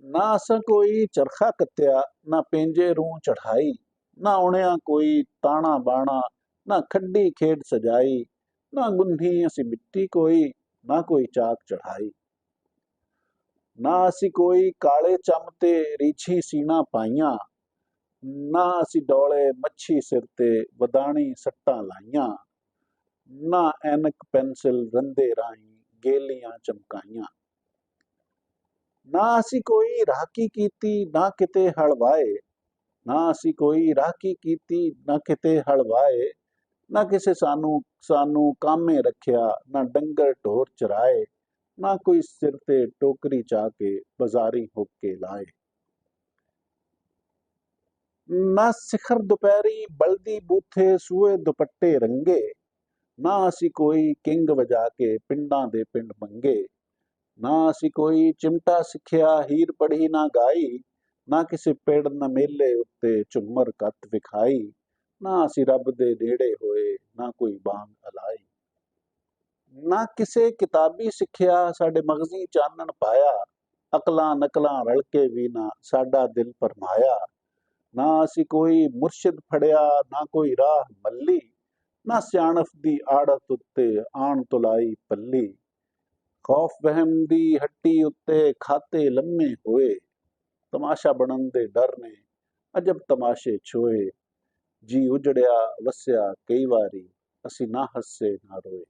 ना असां कोई चरखा कत्या, ना पेंजे रूं चढ़ाई, ना उणिया कोई ताना बाणा, ना खड्डी खेड सजाई, ना गुंधी असी मिट्टी कोई, ना कोई चाक चढ़ाई। ना असी कोई काले चम ते रीछी सीना पाइयां, ना असी डोले मच्छी सिर ते वदाणी सट्टां लाइयां, ना ऐनक पेंसिल रंदे राही गेलियां चमकाइयां। ना असी कोई राखी कीती ना किते हलवाए, ना असी कोई राखी कीती ना किते हलवाए, ना किसे सानू सानू कामे रखिया, ना डंगर ढोर चराए, ना कोई सिर ते टोकरी चा के बाजारी होके लाए। ना सिखर दोपहरी बल्दी बूथे सूए दुपट्टे रंगे, ना असी कोई किंग वजा के पिंडां दे पिंड मंगे, ना असी कोई चिमटा सिखिया हीर पढ़ी ना गाई, ना किसी पेड़ न मेले उत्ते झुमर कत विखाई, ना असी रब दे नेड़े होए ना कोई बांग अलाई। ना किसे किताबी सिखिया साडे मगजी चानन पाया, अकलां नकलां रल के भी ना साडा दिल भरमाया, ना असी कोई मुर्शिद फड़िया ना कोई राह मल्ली, ना सियाणफ दी आड़त उत्ते आण तुलाई पल्ली। खौफ वहम दी हट्टी उत्ते खाते लम्मे होए, तमाशा बनन दे डर ने अजब तमाशे छोए। जी उजड़िया वसिया कई वारी, असी ना हसे ना रोए।